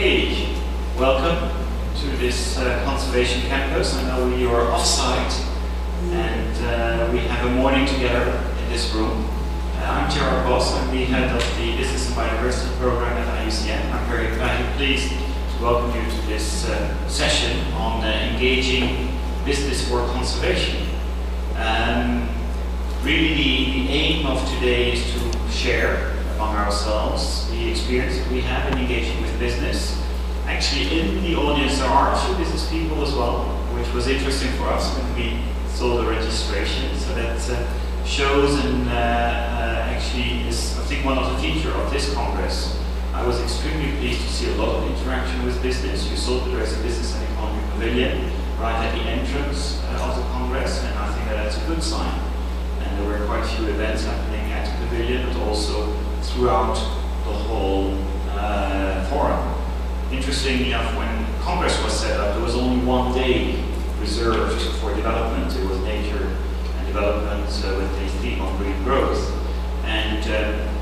Okay, welcome to this conservation campus. I know we are off-site and we have a morning together in this room. I'm Gerard Boss, I'm the head of the Business and Biodiversity program at IUCN. I'm very pleased to welcome you to this session on engaging business for conservation. Really the aim of today is to share among ourselves the experience that we have in engaging with business. Actually, in the audience there are a few business people as well, which was interesting for us when we saw the registration. So that shows and actually is, I think, one of the features of this Congress. I was extremely pleased to see a lot of interaction with business. You saw that there is a business and economy pavilion right at the entrance of the Congress, and I think that that's a good sign. And there were quite a few events happening at the pavilion, but also throughout the whole forum. Interestingly enough, when Congress was set up, there was only one day reserved for development. It was nature and development with the theme of green growth. And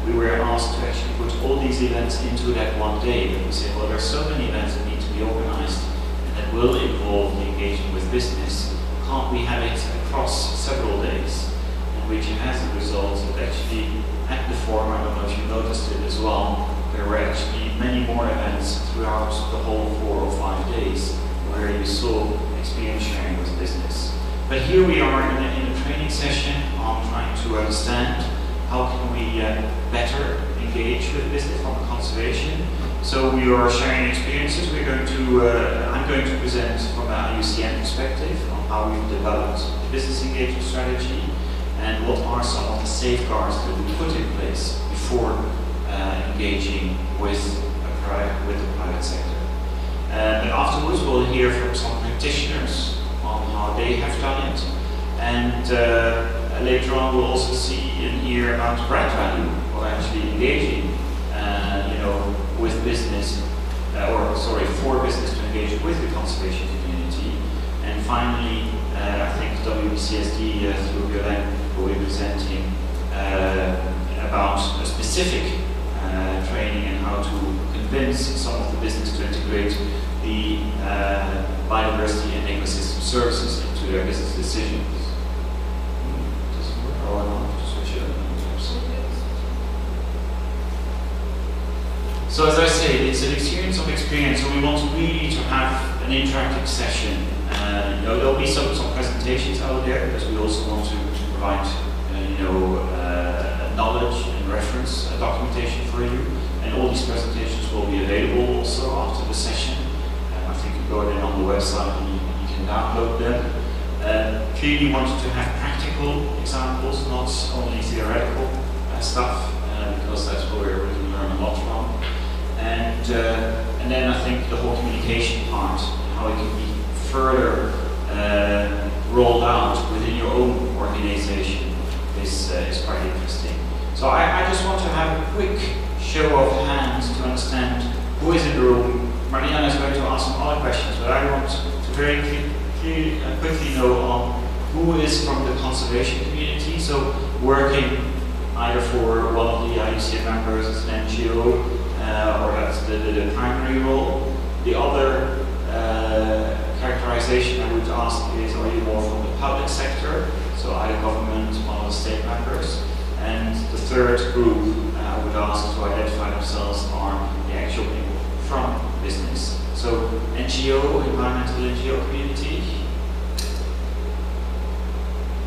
we were asked to actually put all these events into that one day. And we said, well, there are so many events that need to be organized and that will involve the engagement with business. Can't we have it across several days? And which has a result that actually at the forum, I don't know if you noticed it as well, there were actually many more events throughout the whole 4 or 5 days where you saw experience sharing with business. But here we are in a training session on trying to understand how can we better engage with business on conservation. So we are sharing experiences. I'm going to present from an IUCN perspective on how we've developed a business engagement strategy and what are some of the safeguards that we put in place before engaging with the private sector. And afterwards we'll hear from some practitioners on how they have done it. And later on we'll also see and hear about the brand value of actually engaging with business, for business to engage with the conservation community. And finally, I think WBCSD through Violaine will be presenting about a specific training and how to convince some of the business to integrate the biodiversity and ecosystem services into their business decisions. Does it work? Oh, I don't have to switch it up. So as I say, it's an experience of experience, so we want really to have an interactive session. There'll be some presentations out there because we also want to provide knowledge and reference documentation for you, and all these presentations will be available also after the session. I think you go then on the website and you can download them. Clearly wanted to have practical examples, not only theoretical stuff, because that's where we can learn a lot from. And then I think the whole communication part, how it can be further rolled out within your own organization is quite interesting. So I just want to have a quick show of hands to understand who is in the room. Mariana is going to ask some other questions, but I want to very quickly know on who is from the conservation community, so working either for one of the IUCN members as an NGO, or that's the primary role. The other characterization I would ask is, are you more from the public sector, so either government, one of the state members? And the third group I would ask to identify themselves are the actual people from business. So NGO, environmental NGO community.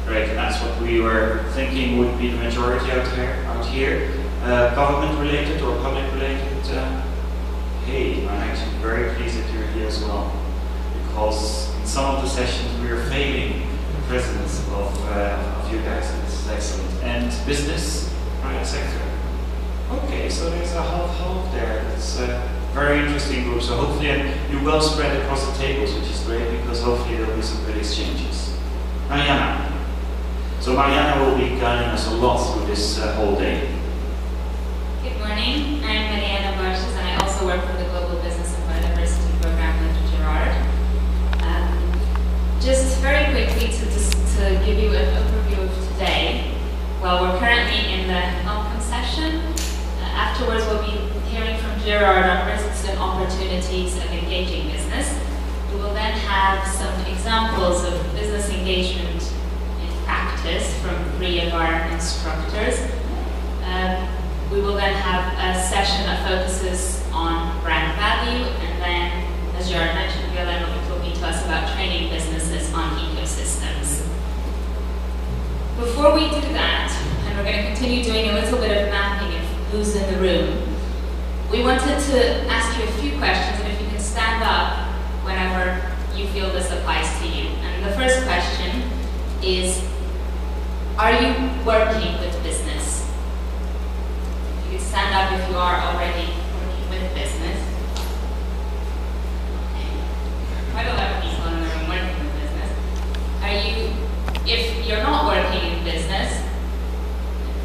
Great, and that's what we were thinking would be the majority out here. Government related or public related? Hey, I'm actually very pleased that you're here as well, because in some of the sessions we are failing the presence of you guys, and this is excellent. And business, private sector. Okay, so there's a half there. It's a very interesting group. So hopefully you will spread across the tables, which is great, because hopefully there will be some good exchanges. Mariana. So Mariana will be guiding us a lot through this whole day. Good morning, I'm Mariana Borges, and I also work for the Global Business and Biodiversity Program with Gerard. Just very quickly to give you an overview of today. Well, we're currently in the welcome session. Afterwards, we'll be hearing from clearer on risks and opportunities of engaging business. We will then have some examples of business engagement in practice from 3 of our instructors. We will then have a session that focuses on brand value, and then, as Jared mentioned, Violaine will be talking to us about training businesses on ecosystems. Before we do that, and we're going to continue doing a little bit of mapping of who's in the room, we wanted to ask you a few questions, and if you can stand up whenever you feel this applies to you. And the first question is, are you working with business? If you could stand up if you are already working with business. Quite a lot of people in the room working with business. If you're not working in business,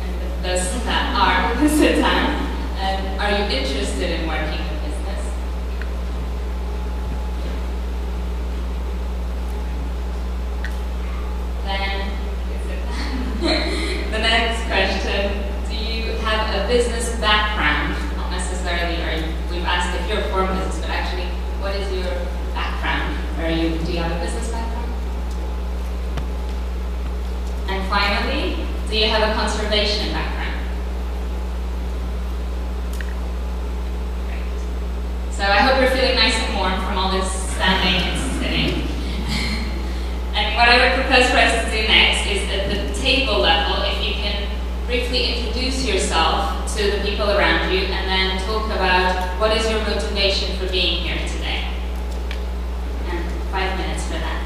and those that are, sit down, are you interested in working with business? Then, the next question, do you have a business background? Not necessarily, we've asked if you're from business, but actually, what is your background? Do you have a business background? And finally, do you have a conservation background? So I hope you're feeling nice and warm from all this standing and sitting. And what I would propose for us to do next is at the table level, if you can briefly introduce yourself to the people around you and then talk about what is your motivation for being here today. And 5 minutes for that.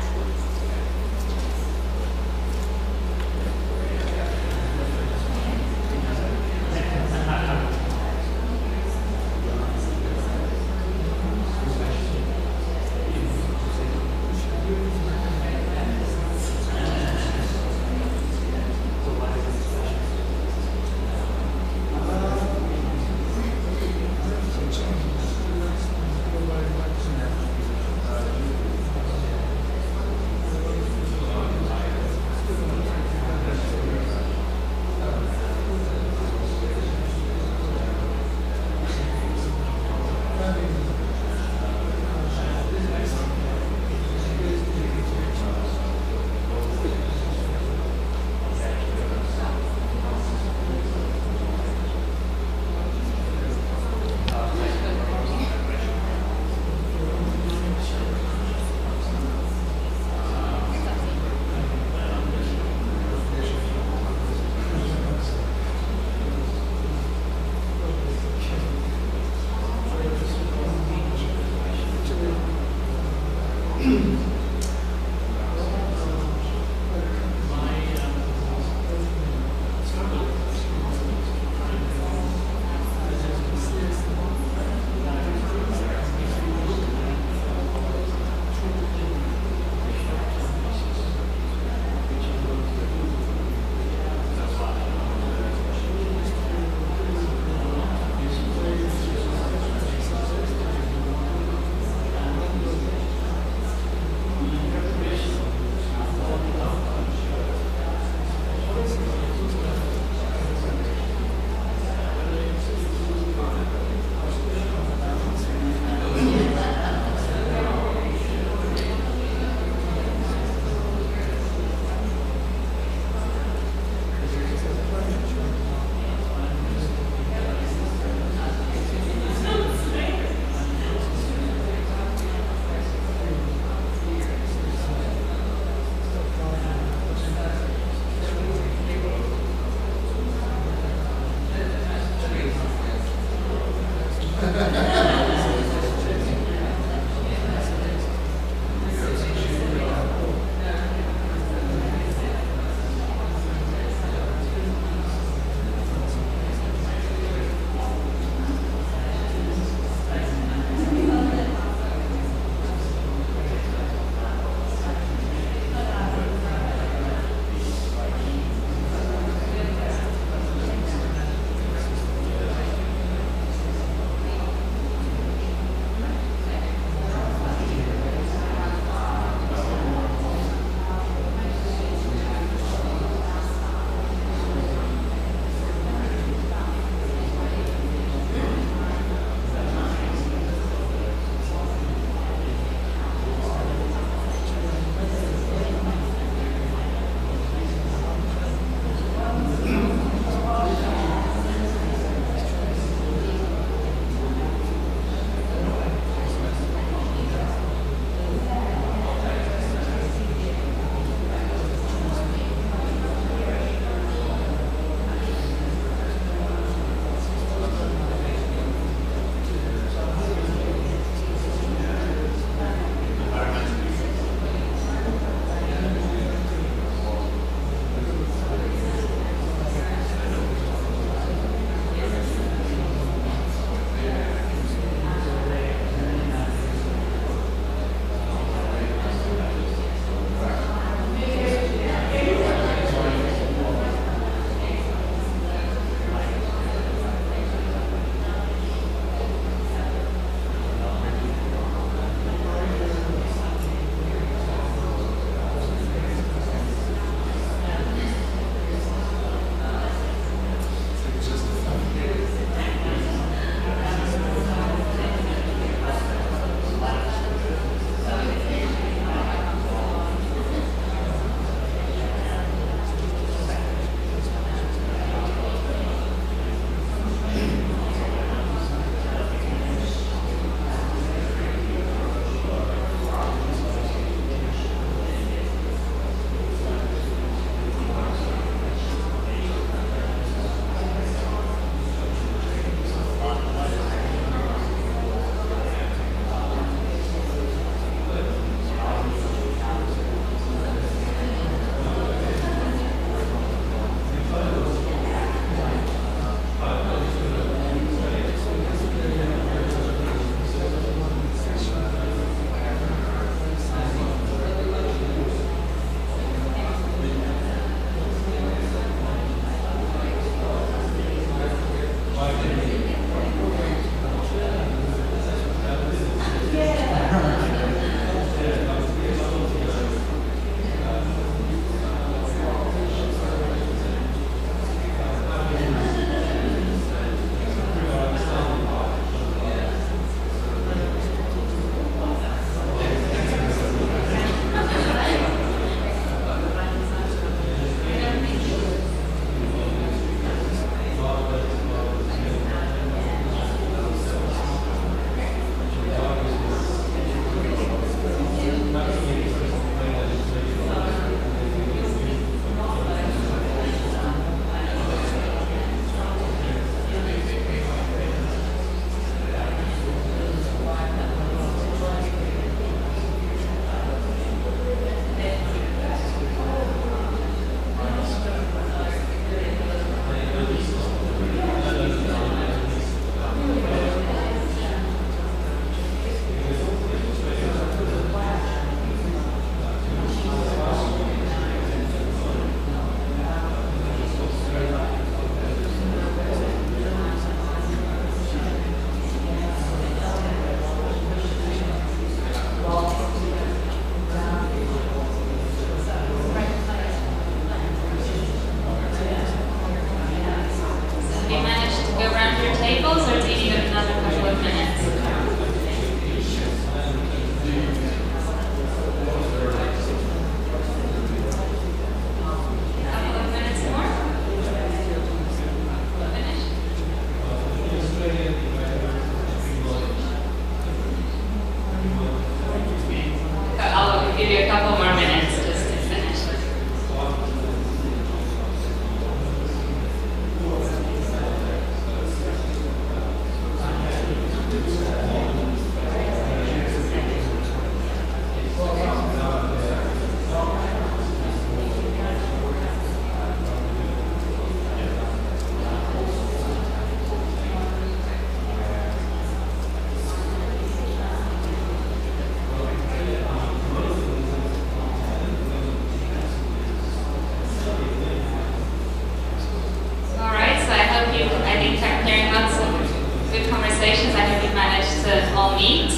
all meet.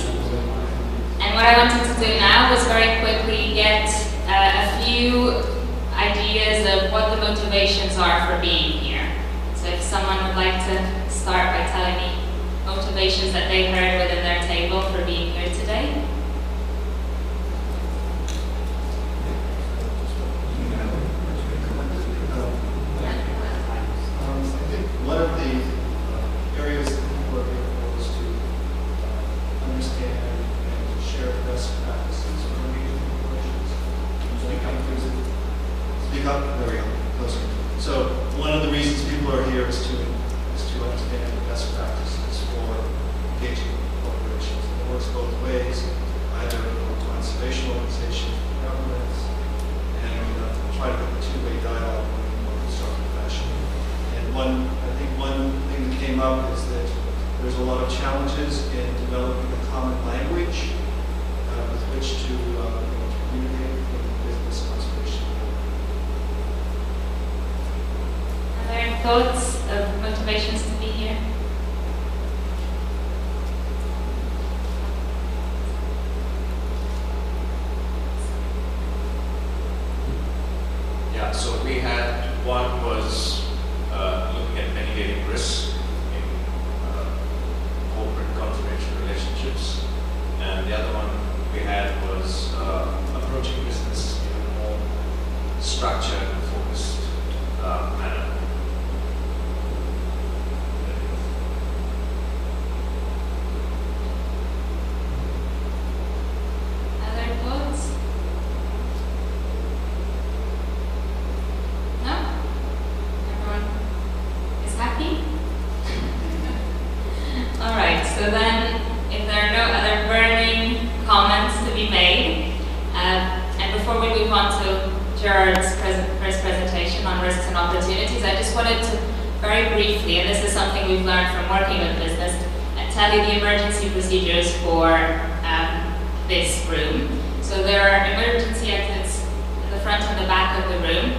And what I wanted to do now was very quickly get a few ideas of what the motivations are for being here. So if someone would like to start by telling me motivations that they heard within their table for being here today. I think one of the areas that people are here for is to understand and to share best practices for engaging corporations. Speak up. There we go. Closer. So one of the reasons people are here is to understand the best practices for engaging corporations. It works both ways, either for conservation organizations, governments, and try to get the two-way dialogue in a more constructive fashion. And I think one thing that came up is that there's a lot of challenges in developing a common language with which to communicate with the business conservation. Are there any thoughts of motivations to be here? Yeah, so we had one was looking at mitigating risk in corporate confidential relationships, and the other one we had was approaching business in a more structured and focused manner. Other thoughts? No? Everyone is happy? Alright, so then if there are no other burning comments to be made, and before we move on to Gerard's first presentation on risks and opportunities, I just wanted to very briefly, and this is something we've learned from working with business, tell you the emergency procedures for this room. So there are emergency exits in the front and the back of the room,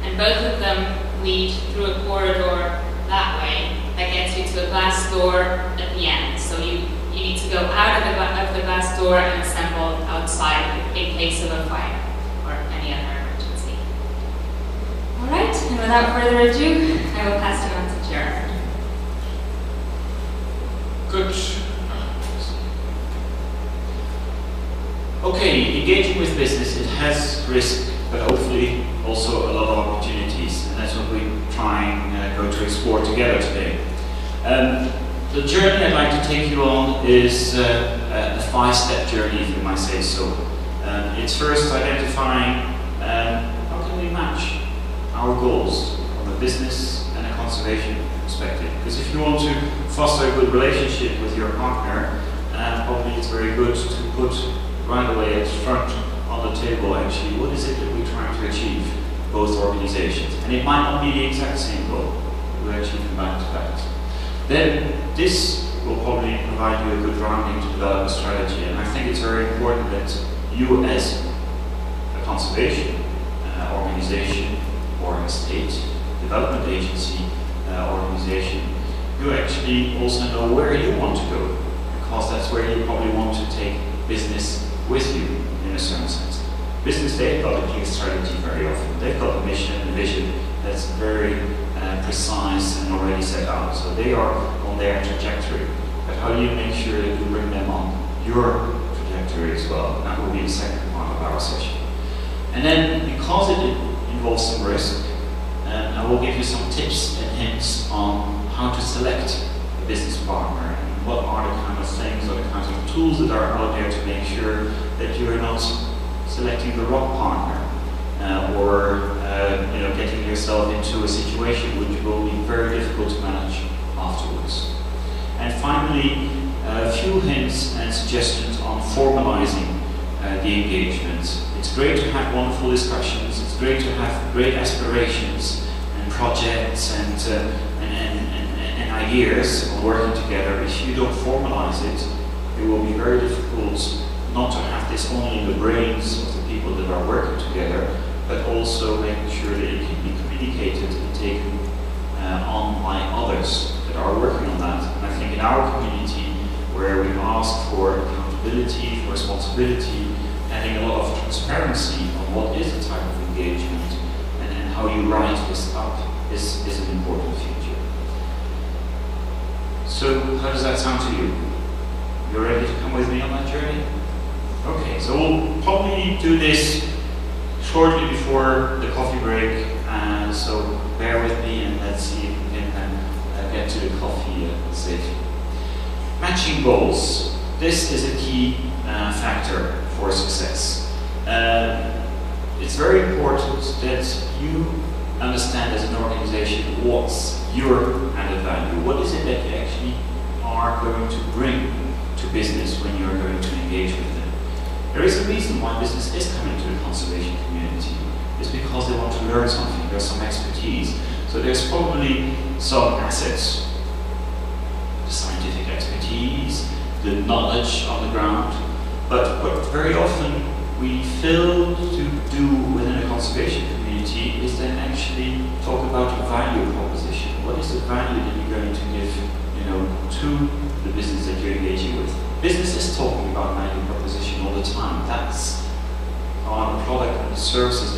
and both of them lead through a corridor that way that gets you to a glass door at the end. So you need to go out of the glass door and assemble outside in case of a fire or any other emergency. All right, and without further ado, I will pass it on to Gerard. Good. Okay, engaging with business, it has risk, but hopefully also a lot of opportunities, and that's what we try and go to explore together today. The journey I'd like to take you on is a 5-step journey, if you might say so. It's first identifying how can we match our goals from a business and a conservation perspective. Because if you want to foster a good relationship with your partner, probably it's very good to put right away at the front on the table actually what is it that we're trying to achieve, both organizations. And it might not be the exact same goal, we actually combine to that. Then this will probably provide you a good grounding to develop a strategy, and I think it's very important that you as a conservation organization or a state development agency organization, you actually also know where you want to go, because that's where you probably want to take business with you in a certain sense. Business, they've got a clear strategy very often. They've got a mission and a vision that's very precise and already set out. So they are on their trajectory. But how do you make sure that you bring them on your trajectory as well? That will be the second part of our session. And then, because it involves some risk, I will give you some tips and hints on how to select a business partner and what are the kind of things or the kinds of tools that are out there to make sure that you're not selecting the wrong partner or getting yourself into a situation which will be very difficult to manage afterwards. And finally, a few hints and suggestions on formalizing the engagement. It's great to have wonderful discussions, it's great to have great aspirations and projects and ideas on working together. If you don't formalize it, it will be very difficult not to have this only in the brains of the people that are working together, but also making sure that it can be communicated and taken on by others that are working on that. And I think in our community, where we ask for accountability, for responsibility, having a lot of transparency on what is a type of engagement and how you write this up is an important feature. So how does that sound to you? You're ready to come with me on that journey? Okay, so we'll probably do this shortly before the coffee break, so bear with me and let's see if we can get to the coffee safely. Matching goals. This is a key factor for success. It's very important that you understand as an organization what's your added value. What is it that you actually are going to bring to business when you're going to engage with them? There is a reason why business is coming to the conservation community. It's because they want to learn something, there's some expertise. So there's probably some assets, the scientific expertise, the knowledge on the ground, but what very often we fail to do within a conservation community is then actually talk about a value proposition. What is the value that you're going to give, to the business that you're engaging with? Business is talking about value proposition all the time. That's on the product and the services